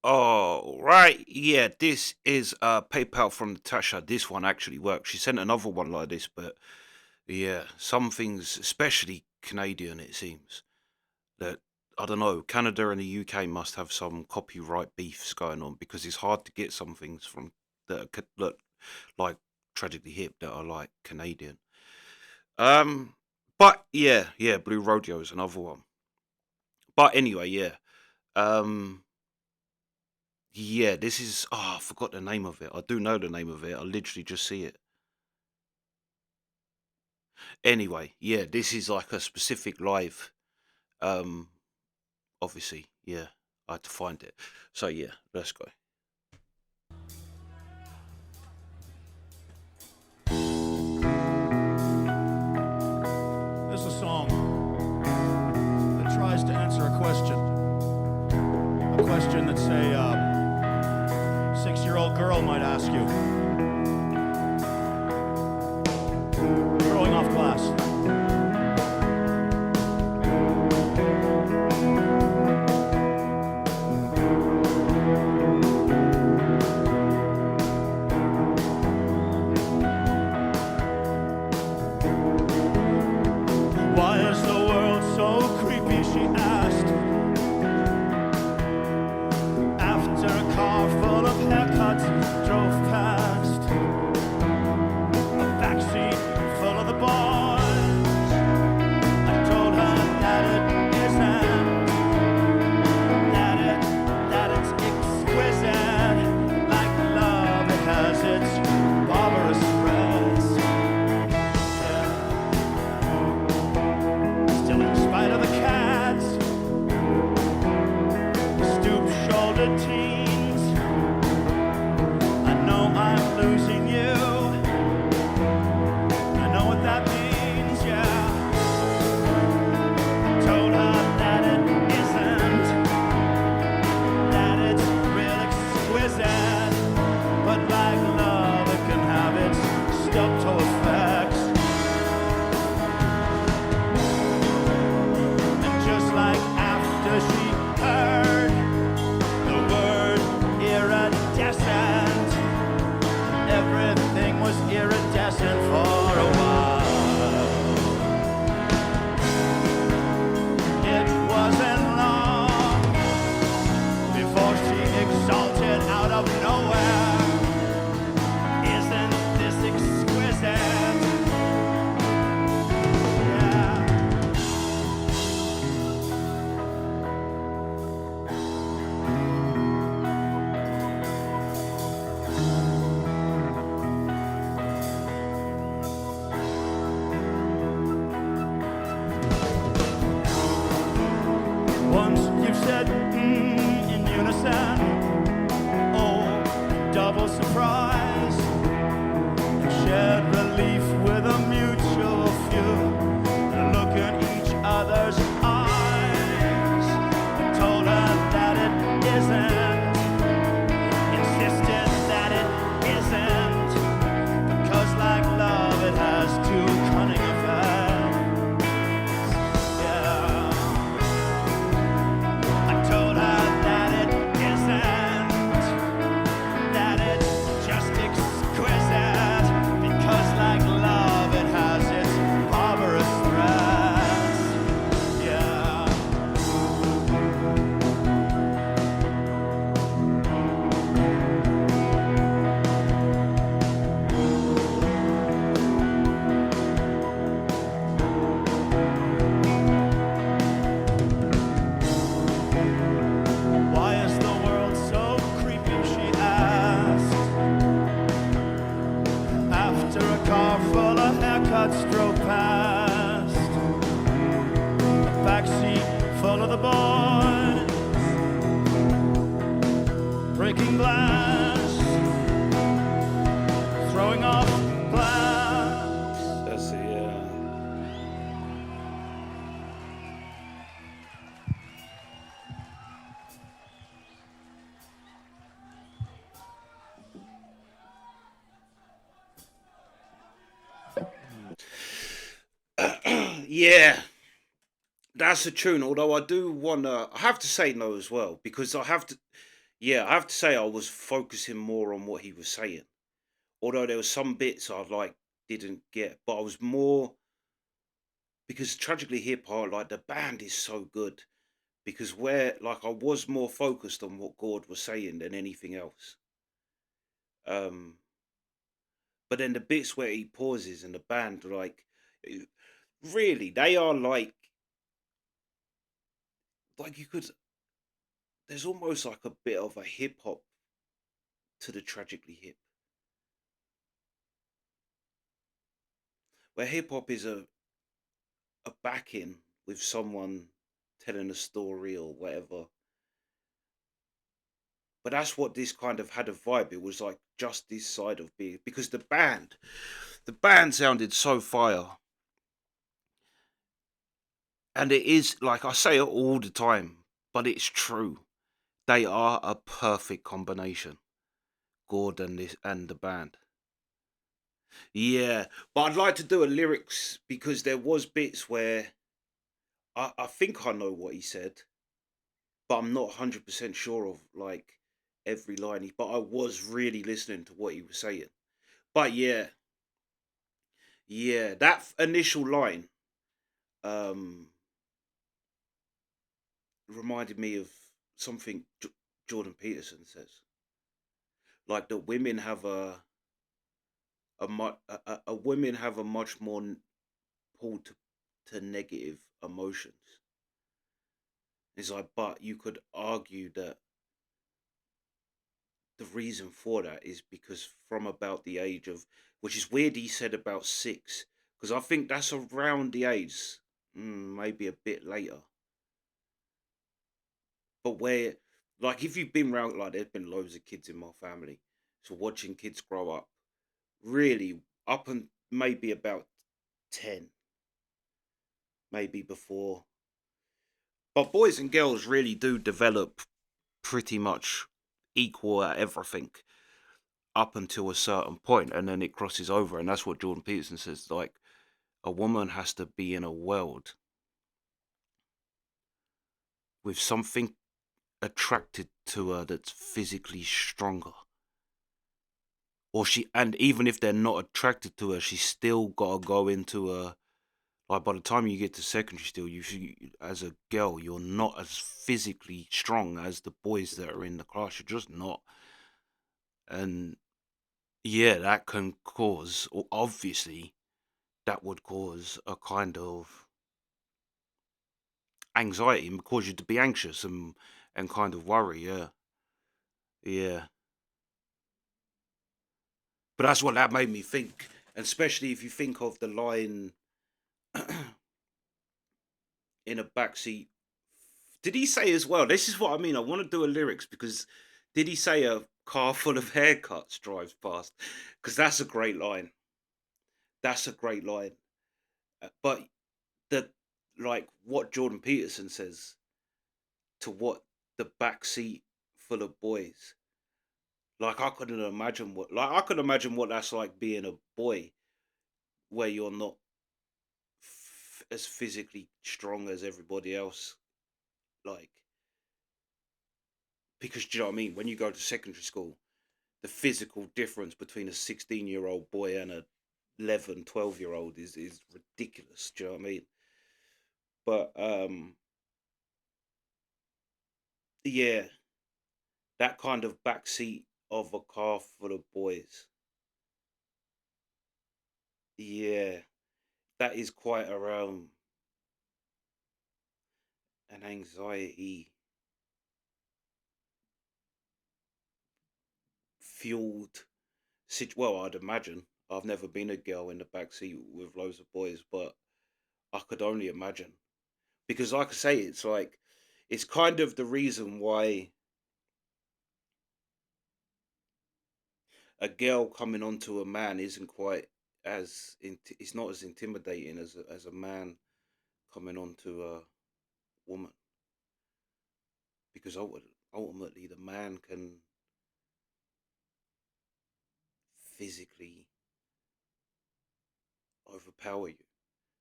Oh, right. Yeah, this is PayPal from Natasha. This one actually works. She sent another one like this, but yeah, some things, especially Canadian, it seems that I don't know. Canada and the UK must have some copyright beefs going on because it's hard to get some things from that look like Tragically Hip that are like Canadian. Um, but yeah, Blue Rodeo is another one. But anyway, yeah. Um, Yeah, this is I forgot the name of it. I do know the name of it. I literally just see it. Anyway, yeah, this is like a specific live. Um, obviously, yeah, I had to find it. So yeah, let's go. This is a song that tries to answer a question that, say, 6-year-old girl might ask you, throwing off glass. Why is the world so creepy, she asked, after a car full of haircuts drove past. A backseat full of the boys. I told her that it isn't, that it's exquisite. Like love, it has its barbarous threads. Yeah. Still, in spite of the cats, stoop-shouldered teens, I know I'm losing you. I know what that means, yeah. Told her that it isn't, that it's real exquisite. But like love, it can have its stub-toe effects. And just like after she heard the word iridescent, everything was iridescent for a while. It wasn't long before she exalted out of nowhere, isn't this exquisite? Yeah. Once you've said in unison, oh, double surprise, and shared relief with a mutual few, and look in each other's eyes. I told her that it isn't, insisted that it isn't, because like love, it has two cunning effects. Yeah. I told her that it isn't, that it's just exquisite, because like love, it has its barbarous threats. Yeah. Why is the world so creepy, she asked, after a car full of haircuts drove past. A backseat full of the boys, breaking glass, throwing off glass. That's it. Yeah. Yeah, that's a tune. Although I do wanna, I have to say no as well because I have to. Yeah, I have to say I was focusing more on what he was saying. Although there was some bits I like didn't get, but I was more because Tragically Hip Hop, like the band is so good. Because where like I was more focused on what Gord was saying than anything else. Um, but then the bits where he pauses and the band eh, really they are like you could there's almost like a bit of a hip hop to the Tragically Hip, where hip hop is a backing with someone telling a story or whatever. But that's what this kind of had a vibe. It was like just this side of being because the band sounded so fire. And it is like I say it all the time, but it's true. They are a perfect combination, Gordon this and the band. Yeah, but I'd like to do a lyrics because there was bits where I think I know what he said, but I'm not 100% sure of like every line. But I was really listening to what he was saying. But yeah, yeah, that initial line um reminded me of something Jordan Peterson says, like that women have a women have a much more pull to negative emotions. It's like, but you could argue that the reason for that is because from about the age of, which is weird, he said about 6, because I think that's around the age, maybe a bit later, but where, like, if you've been around, like, there's been loads of kids in my family, so watching kids grow up, really up and maybe about 10, maybe before. But boys and girls really do develop pretty much equal at everything up until a certain point, and then it crosses over, and that's what Jordan Peterson says. Like a woman has to be in a world with something attracted to her that's physically stronger, or she, and even if they're not attracted to her, she's still got to go into a. Like by the time you get to secondary, still as a girl, you're not as physically strong as the boys that are in the class. You're just not, and yeah, that can cause, or obviously, that would cause a kind of anxiety and cause you to be anxious and kind of worry. Yeah, yeah. But that's what that made me think, and especially if you think of the line in a backseat. Did he say as well? This is what I mean. I want to do a lyrics because did he say a car full of haircuts drives past? Because that's a great line. That's a great line. But the like what Jordan Peterson says to what the backseat full of boys. Like I could imagine what that's like being a boy where you're not as physically strong as everybody else. Like because do you know what I mean? When you go to secondary school, the physical difference between a 16-year-old boy and a 11, 12-year old is ridiculous. Do you know what I mean? But yeah, that kind of backseat of a car full of boys. Yeah, that is quite around an anxiety fueled well, I'd imagine. I've never been a girl in the backseat with loads of boys, but I could only imagine. Because like I say, it's like it's kind of the reason why a girl coming onto a man isn't quite it's not as intimidating as a man coming onto a woman because ultimately the man can physically overpower you.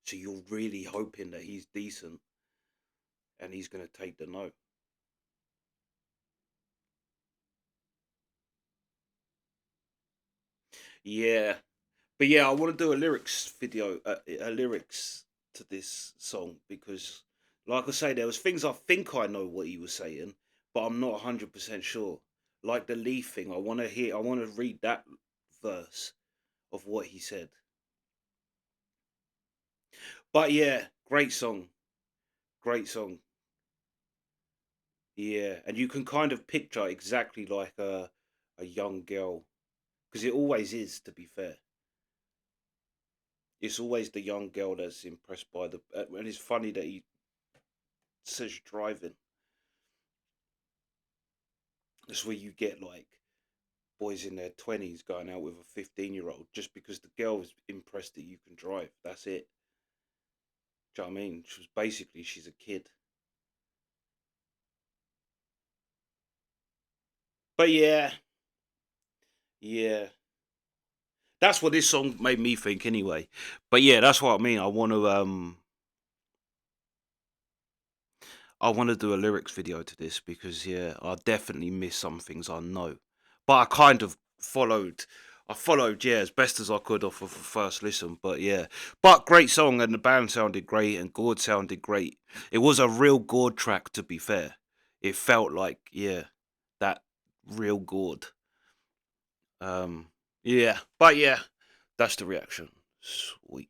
So you're really hoping that he's decent and he's going to take the note. Yeah. But yeah, I want to do a lyrics video, a lyrics to this song because, like I say, there was things I think I know what he was saying, but I'm not 100% sure. Like the leaf thing, I want to hear, I want to read that verse of what he said. But yeah, great song, great song. Yeah, and you can kind of picture exactly like a young girl because it always is. To be fair, it's always the young girl that's impressed by the. And it's funny that he says driving. That's where you get like boys in their 20s going out with a 15-year-old just because the girl is impressed that you can drive. That's it. Do you know what I mean? She was basically she's a kid. But yeah, yeah. That's what this song made me think anyway. But yeah, that's what I mean. I want to do a lyrics video to this because yeah, I definitely miss some things I know, but I kind of followed yeah as best as I could off of a first listen. But yeah, but great song and the band sounded great and Gord sounded great. It was a real Gord track to be fair. It felt like yeah that real Gord. Um, yeah, but yeah, that's the reaction. Sweet.